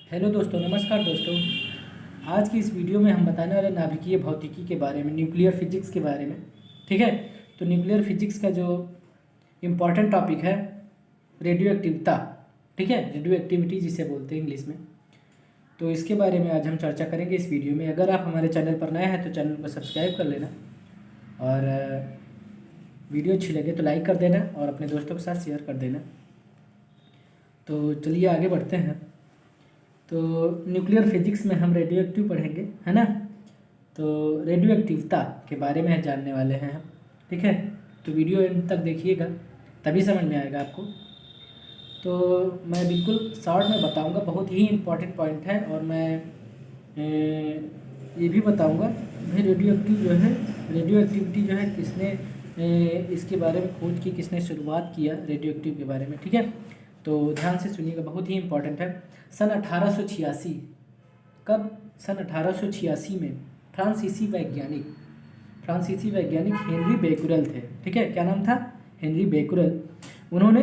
Hello दोस्तों, नमस्कार दोस्तों। आज की इस वीडियो में हम बताने वाले नाभिकीय भौतिकी के बारे में, न्यूक्लियर फिजिक्स के बारे में। ठीक है। तो न्यूक्लियर फिजिक्स का जो इम्पॉर्टेंट टॉपिक है रेडियो एक्टिवता, ठीक है, रेडियो एक्टिविटी जिसे बोलते हैं इंग्लिश में। तो इसके बारे में आज हम चर्चा करेंगे इस वीडियो में। अगर आप हमारे चैनल पर नए हैं तो चैनल को सब्सक्राइब कर लेना और वीडियो अच्छी लगे तो लाइक कर देना और अपने दोस्तों के साथ शेयर कर देना। तो चलिए आगे बढ़ते हैं। तो न्यूक्लियर फिजिक्स में हम रेडियो एक्टिव पढ़ेंगे, है ना। तो रेडियो एक्टिवता के बारे में जानने वाले हैं हम, ठीक है। तो वीडियो एंड तक देखिएगा तभी समझ में आएगा आपको। तो मैं बिल्कुल शॉर्ट में बताऊंगा, बहुत ही इम्पोर्टेंट पॉइंट है। और मैं ये भी बताऊंगा भाई रेडियो एक्टिव जो है, रेडियो एक्टिविटी जो है किसने इसके बारे में खोज की, किसने शुरुआत किया रेडियो एक्टिव के बारे में, ठीक है। तो ध्यान से सुनिएगा, बहुत ही इम्पोर्टेंट है। सन 1886, कब? सन 1886 में फ्रांसीसी वैज्ञानिक हेनरी बेकुरेल थे, ठीक है। क्या नाम था? Henry Becquerel. उन्होंने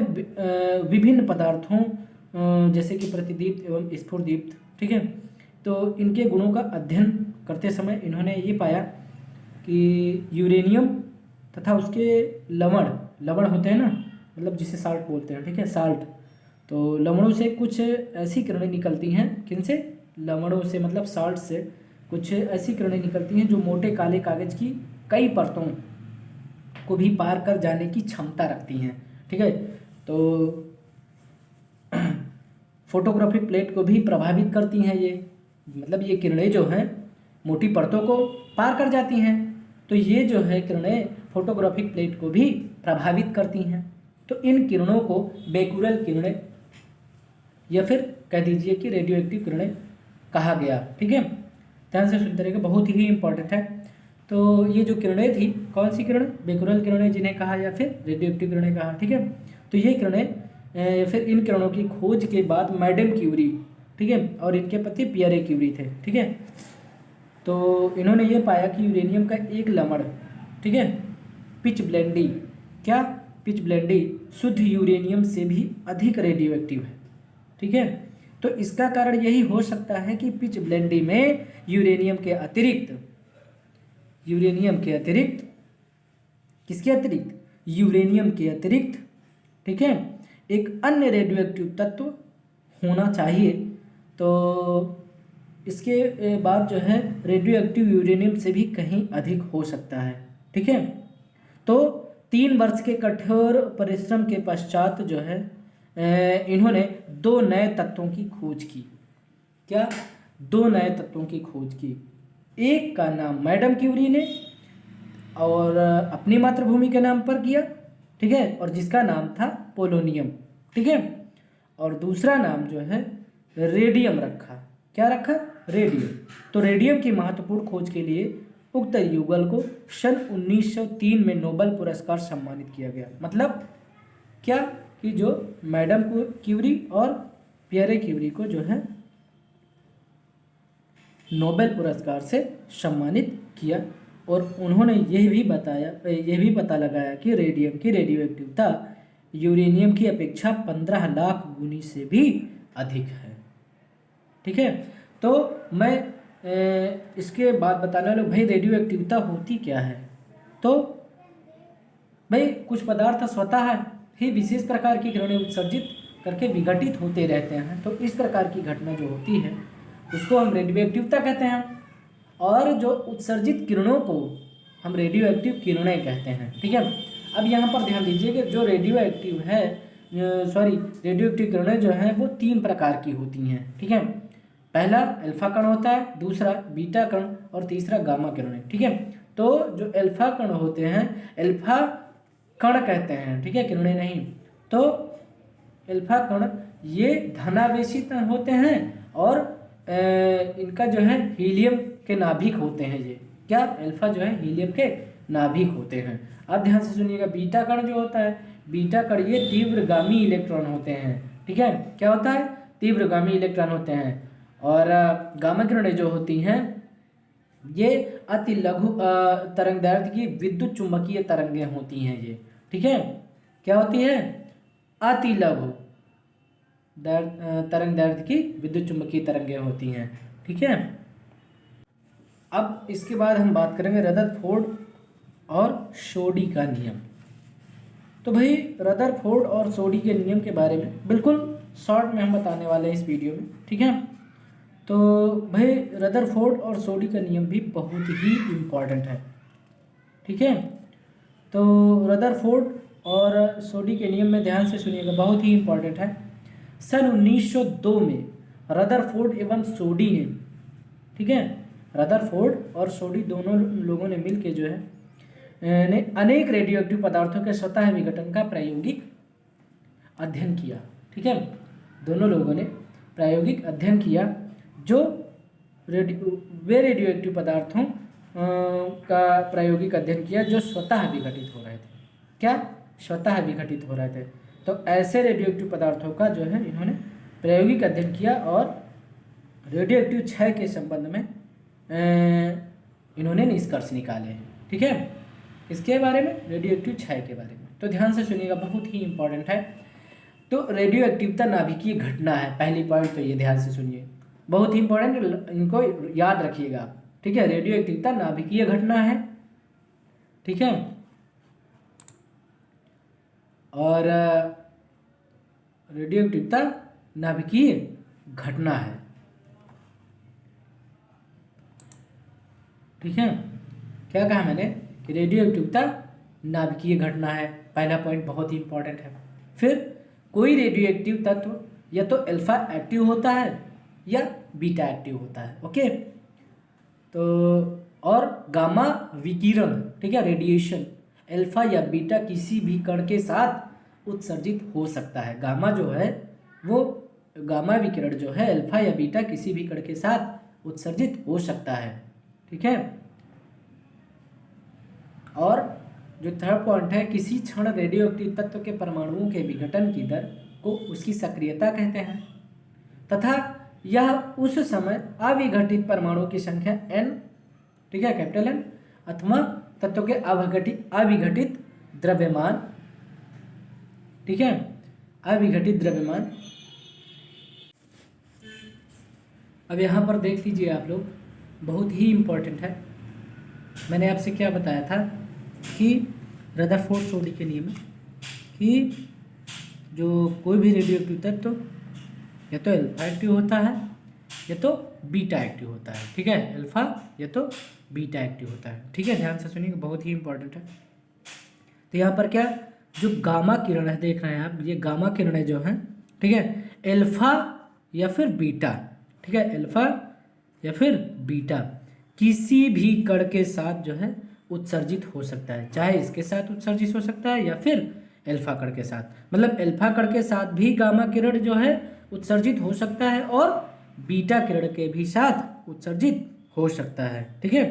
विभिन्न पदार्थों जैसे कि प्रतिदीप्त एवं स्फुरदीप्त, ठीक है, तो इनके गुणों का अध्ययन करते समय इन्होंने ये पाया कि यूरेनियम तथा उसके लवण होते हैं ना, मतलब जिसे साल्ट बोलते हैं, ठीक है, साल्ट। तो लवणों से कुछ ऐसी किरणें निकलती हैं, किनसे? लवणों से, मतलब साल्ट से कुछ ऐसी किरणें निकलती हैं जो मोटे काले कागज़ की कई परतों को भी पार कर जाने की क्षमता रखती हैं, ठीक है। तो फोटोग्राफिक प्लेट को भी प्रभावित करती हैं ये, मतलब ये किरणें जो हैं मोटी परतों को पार कर जाती हैं। तो ये जो है किरणें फोटोग्राफिक प्लेट को भी प्रभावित करती हैं। तो इन किरणों को बेकुरेल किरणें या फिर कह दीजिए कि रेडियो एक्टिव किरणें कहा गया, ठीक है। ध्यान से सुनते रहिएगा, बहुत ही इंपॉर्टेंट है। तो ये जो किरणें थी, कौन सी किरणें? बेकुरेल किरणें जिन्हें कहा या फिर रेडियो एक्टिव किरणें कहा, ठीक है। तो ये किरणें फिर इन किरणों की खोज के बाद मैडम क्यूरी, ठीक है, और इनके पति पियरे क्यूरी थे, ठीक है। तो इन्होंने ये पाया कि यूरेनियम का एक लवण, ठीक है, पिच ब्लेंडी, क्या? पिच ब्लेंडी शुद्ध यूरेनियम से भी अधिक रेडियो एक्टिव है, ठीक है। तो इसका कारण यही हो सकता है कि पिच ब्लेंडी में यूरेनियम के अतिरिक्त किसके अतिरिक्त? यूरेनियम के अतिरिक्त, ठीक है, एक अन्य रेडियो एक्टिव तत्व होना चाहिए। तो इसके बाद जो है रेडियो एक्टिव यूरेनियम से भी कहीं अधिक हो सकता है, ठीक है। तो 3 वर्ष के कठोर परिश्रम के पश्चात जो है इन्होंने 2 नए तत्वों की खोज की। क्या? 2 नए तत्वों की खोज की। एक का नाम मैडम क्यूरी ने और अपनी मातृभूमि के नाम पर किया, ठीक है, और जिसका नाम था पोलोनियम, ठीक है। और दूसरा नाम जो है रेडियम रखा। क्या रखा? रेडियम। तो रेडियम की महत्वपूर्ण खोज के लिए उक्त युगल को सन 1903 में नोबेल पुरस्कार सम्मानित किया गया। मतलब क्या कि जो मैडम क्यूरी और पियरे क्यूरी को जो है नोबेल पुरस्कार से सम्मानित किया। और उन्होंने यह भी पता लगाया कि रेडियम की रेडियो एक्टिवता यूरेनियम की अपेक्षा 15 लाख गुनी से भी अधिक है, ठीक है। तो मैं इसके बाद बताने वाला भाई रेडियो एक्टिवता होती क्या है। तो भाई कुछ पदार्थ स्वतः ही विशेष प्रकार की किरणें उत्सर्जित करके विघटित होते रहते हैं। तो इस प्रकार की घटना जो होती है उसको हम रेडियो एक्टिवता कहते हैं। और जो उत्सर्जित किरणों को हम रेडियो एक्टिव किरणें कहते हैं, ठीक है। अब यहाँ पर ध्यान दीजिए कि जो रेडियो एक्टिव किरणें जो हैं वो 3 प्रकार की होती हैं, ठीक है। पहला अल्फा कण होता है, दूसरा बीटा कण और तीसरा गामा किरणें, ठीक है। तो जो अल्फा कण होते हैं, अल्फा कण कहते हैं, ठीक है, किरणें नहीं। तो अल्फा कण ये धनावेशित होते हैं और इनका जो है हीलियम के नाभिक होते हैं। ये क्या? अल्फा जो है हीलियम के नाभिक होते हैं। अब ध्यान से सुनिएगा, बीटा कण जो होता है, बीटा कण ये तीव्रगामी इलेक्ट्रॉन होते हैं, ठीक है। क्या होता है? तीव्रगामी इलेक्ट्रॉन होते हैं। और गामा किरणें जो होती हैं ये अति लघु तरंगदैर्घ्य की विद्युत चुंबकीय तरंगें होती हैं ये, ठीक है। क्या होती है? अति लघु तरंग दैर्ध्य की विद्युत चुम्बकीय तरंगें होती हैं। ठीक है, अब इसके बाद हम बात करेंगे रदरफोर्ड और सोडी का नियम। तो भाई रदरफोर्ड और सोडी के नियम के बारे में बिल्कुल शॉर्ट में हम बताने वाले हैं इस वीडियो में। ठीक है, तो भाई रदरफोर्ड और सोडी का नियम भी बहुत ही इम्पॉर्टेंट है। ठीक है, तो रदरफोर्ड और सोडी के नियम में ध्यान से सुनिएगा, बहुत ही इम्पॉर्टेंट है। सन 1902 में रदरफोर्ड एवं सोडी ने, ठीक है, रदरफोर्ड और सोडी दोनों लोगों ने मिलकर जो है ने अनेक रेडियोएक्टिव पदार्थों के स्वतः विघटन का प्रायोगिक अध्ययन किया। ठीक है, दोनों लोगों ने प्रायोगिक अध्ययन किया जो वे रेडियोएक्टिव पदार्थों का प्रायोगिक अध्ययन किया जो स्वतः विघटित हो रहे थे। क्या? स्वतः विघटित हो रहे थे। तो ऐसे रेडियोएक्टिव पदार्थों का जो है इन्होंने प्रायोगिक अध्ययन किया और रेडियोएक्टिव क्षय के संबंध में इन्होंने निष्कर्ष निकाले हैं। ठीक है, इसके बारे में, रेडियोएक्टिव क्षय के बारे में। तो ध्यान से सुनिएगा, बहुत ही इंपॉर्टेंट है। तो रेडियोएक्टिवता नाभिकीय घटना है, पहली पॉइंट तो ये ध्यान से सुनिए, बहुत ही इंपॉर्टेंट, इनको याद रखिएगा। ठीक है, रेडियोएक्टिवता नाभिकीय घटना है। ठीक है, और रेडियोएक्टिवता नाभिकीय घटना है। ठीक है, क्या कहा मैंने कि रेडियोएक्टिवता नाभिकीय घटना है, पहला पॉइंट बहुत ही इंपॉर्टेंट है। फिर कोई रेडियोएक्टिव तत्व या तो अल्फा एक्टिव होता है या बीटा एक्टिव होता है। ओके, तो और गामा विकिरण, ठीक है, रेडिएशन अल्फा या बीटा किसी भी कण के साथ उत्सर्जित हो सकता है। गामा जो है वो, गामा विकिरण जो है अल्फा या बीटा किसी भी कण के साथ उत्सर्जित हो सकता है। ठीक है, और जो थर्ड पॉइंट है, किसी क्षण रेडियोएक्टिव तत्व के परमाणुओं के विघटन की दर को उसकी सक्रियता कहते हैं तथा यह उस समय अविघटित परमाणुओं की संख्या n, ठीक है, कैपिटल N, अथवा तत्व के अविघटित द्रव्यमान, ठीक है, अविघटित द्रव्यमान। अब यहाँ पर देख लीजिए आप लोग, बहुत ही इम्पोर्टेंट है। मैंने आपसे क्या बताया था कि रदरफोर्ड सोडी के नियम में कि जो कोई भी रेडियोएक्टिव तत्व या तो अल्फा एक्टिव होता है या तो बीटा एक्टिव होता है। ठीक है, अल्फा या तो बीटा एक्टिव होता है। ठीक है, ध्यान से सुनिएगा, बहुत ही इंपॉर्टेंट है। तो यहाँ पर क्या, जो गामा किरण है, देख रहे हैं आप, ये गामा किरणें जो हैं, ठीक है, अल्फा या फिर बीटा, ठीक है, अल्फा या फिर बीटा किसी भी कण के साथ जो है उत्सर्जित हो सकता है। चाहे इसके साथ उत्सर्जित हो सकता है या फिर अल्फा कण के साथ, मतलब अल्फा कण के साथ भी गामा किरण जो है उत्सर्जित हो सकता है और बीटा किरण के भी साथ उत्सर्जित हो सकता है। ठीक है,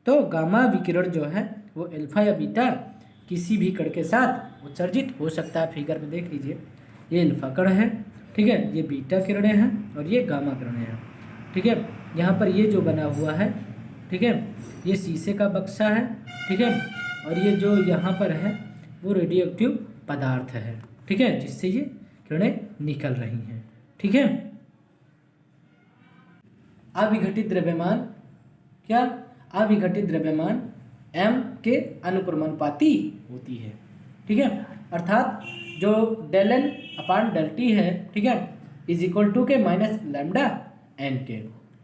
तो गामा विकिरण जो है वो अल्फा या बीटा किसी भी कण के साथ उत्सर्जित हो सकता है। फिगर में देख लीजिए, ये अल्फा कण है, ठीक है, ये बीटा किरणें हैं और ये गामा किरणें हैं। ठीक है, यहाँ पर ये जो बना हुआ है, ठीक है, ये शीशे का बक्सा है। ठीक है, और ये जो यहाँ पर है वो रेडियोएक्टिव पदार्थ है। ठीक है, जिससे ये किरणें निकल रही हैं। ठीक है, अविघटित द्रव्यमान, क्या, अविघटित द्रव्यमान m के अनुक्रमानुपाती होती है। ठीक है, अर्थात जो del n upon del t है, ठीक है, इज इक्वल टू के माइनस लैम्डा एन के।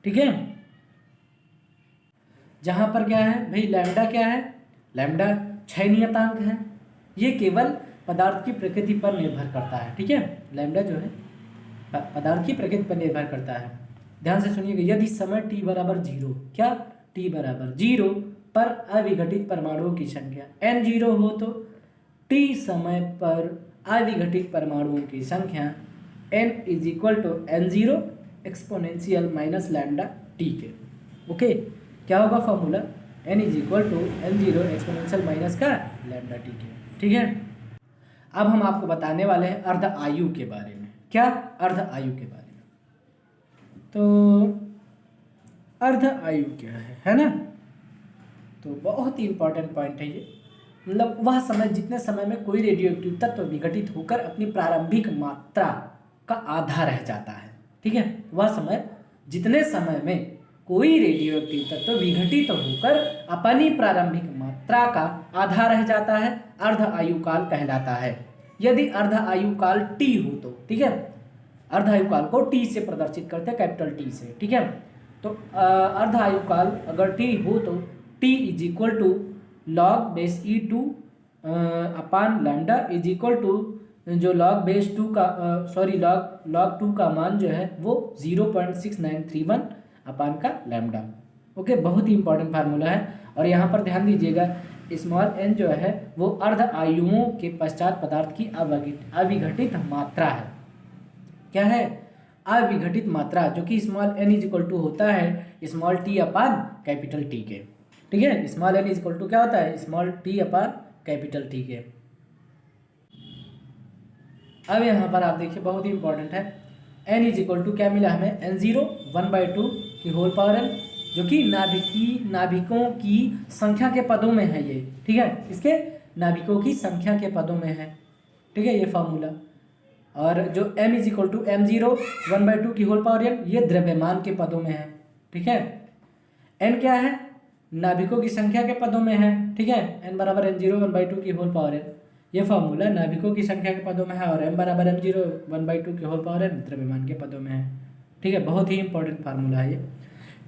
ठीक है, जहां पर क्या है भाई, लैम्डा क्या है, लैम्डा क्षय नियतांक है, ये केवल पदार्थ की प्रकृति पर निर्भर करता है। ठीक है, लैम्डा जो है पदार्थ की प्रकृति पर निर्भर करता है। ध्यान से सुनिएगा, यदि समय t बराबर 0, क्या, t बराबर 0 पर अविघटित परमाणुओं की संख्या n 0 हो तो t समय पर अविघटित परमाणुओं की संख्या n is equal to n0 exponential minus lambda t के। ओके, क्या होगा formula, n is equal to n0 exponential minus का लैम्डा t के। ठीक है, अब हम आपको बताने वाले हैं अर्ध आयु के बारे में। क्या, अर्ध आयु के बारे में। तो अर्ध आयु क्या है ना, तो बहुत ही इंपॉर्टेंट पॉइंट है ये। मतलब वह समय, जितने समय में कोई रेडियोएक्टिव तत्व विघटित होकर अपनी प्रारंभिक मात्रा, का आधा रह जाता है। ठीक है, वह समय जितने समय में कोई रेडियोएक्टिव तत्व विघटित होकर अपनी प्रारंभिक मात्रा का आधा रह जाता है अर्ध आयुकाल कहलाता है। यदि अर्ध आयुकाल टी हो तो, ठीक है, अर्ध आयुकाल को टी से प्रदर्शित करते हैं, कैपिटल टी से। ठीक है, तो अर्ध आयुकाल अगर टी हो तो t is equal to log base e two upon lambda is equal to जो लॉग बेस टू का लॉग टू का मान जो है वो 0.6931 अपान का लैम्डा। ओके, बहुत ही इंपॉर्टेंट फार्मूला है। और यहाँ पर ध्यान दीजिएगा, स्मॉल एन जो है वो अर्ध आयुओं के पश्चात पदार्थ की अविघटित मात्रा है। क्या है? अविघटित मात्रा, जो कि small n is equal to होता है small t upon capital t के। ठीक है, small n is equal to क्या होता है? Small t upon capital t के। अब यहाँ पर आप देखिए, बहुत ही इंपॉर्टेंट है, एन इज इक्वल टू क्या मिला हमें? N0 1/2 की होल पावर एन, जो कि नाभिकों की संख्या के पदों में है ये। ठीक है, इसके नाभिकों की संख्या के पदों में है। ठीक है, ये फार्मूला। और जो m is equal to M0 1/2 की होल पावर एन, ये द्रव्यमान के पदों में है। ठीक है, n क्या है? नाभिकों की संख्या के पदों में है। ठीक है, n बराबर N0 1/2 की होल पावर एन, ये फार्मूला नाभिकों की संख्या के पदों में है। और m बराबर M0 1/2 की होल पावर एन द्रव्यमान के पदों में है। ठीक है, बहुत ही इंपॉर्टेंट फार्मूला है ये।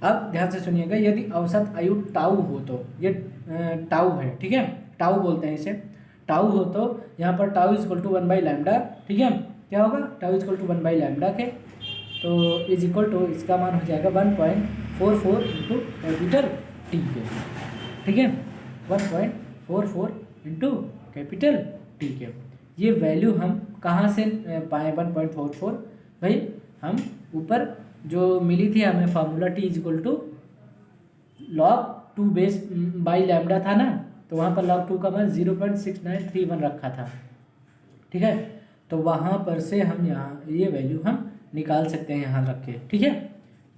अब ध्यान से सुनिएगा, यदि औसत आयु टाउ हो तो, ये टाउ है। ठीक है, टाउ बोलते हैं इसे, टाउ हो तो यहाँ पर टाउ इज इक्वल टू 1/λ। ठीक है, क्या होगा? टाउ इज इक्वल टू 1/λ के, तो इज इक्वल टू इसका मान हो जाएगा 1.44 इंटू कैपिटल टी के। ठीक है, 1.44 इंटू कैपिटल टी के। ये वैल्यू हम कहाँ से पाएँ? 1.44 भाई, हम ऊपर जो मिली थी हमें formula t is equal to log 2 base by lambda था ना, तो वहाँ पर log 2 का मान 0.6931 रखा था। ठीक है, तो वहाँ पर से हम यहाँ ये वैल्यू हम निकाल सकते हैं यहाँ रख के। ठीक है,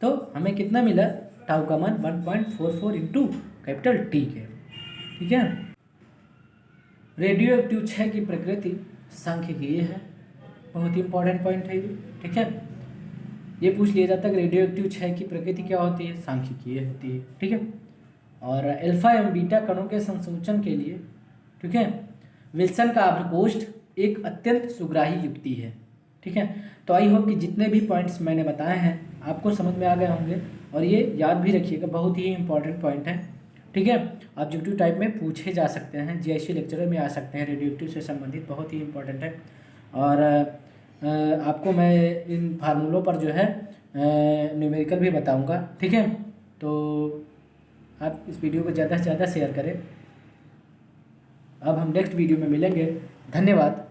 तो हमें कितना मिला? टाउ का मान 1.44 इंटू कैपिटल टी के। ठीक है, रेडियो एक्टिव क्षय की प्रकृति सांख्यिकीय है, बहुत ही इंपॉर्टेंट पॉइंट है ये। ठीक है, ये पूछ लिया जाता है कि रेडियो एक्टिव क्षय की प्रकृति क्या होती है? सांख्यिकीय होती है। ठीक है, और अल्फा एवं बीटा कणों के संसूचन के लिए, ठीक है, विल्सन का आवर्तकोष्ठ एक अत्यंत सुग्राही युक्ति है। ठीक है, तो आई होप कि जितने भी पॉइंट्स मैंने बताए हैं आपको समझ में आ गए होंगे, और ये याद भी रखिएगा, बहुत ही इंपॉर्टेंट पॉइंट है। ठीक है, ऑब्जेक्टिव टाइप में पूछे जा सकते हैं, जीआईसी लेक्चर में आ सकते हैं, रेडियो एक्टिव से संबंधित, बहुत ही इंपॉर्टेंट है। और आपको मैं इन फार्मूलों पर जो है न्यूमेरिकल भी बताऊंगा। ठीक है, तो आप इस वीडियो को ज़्यादा से ज़्यादा शेयर करें। अब हम नेक्स्ट वीडियो में मिलेंगे। धन्यवाद।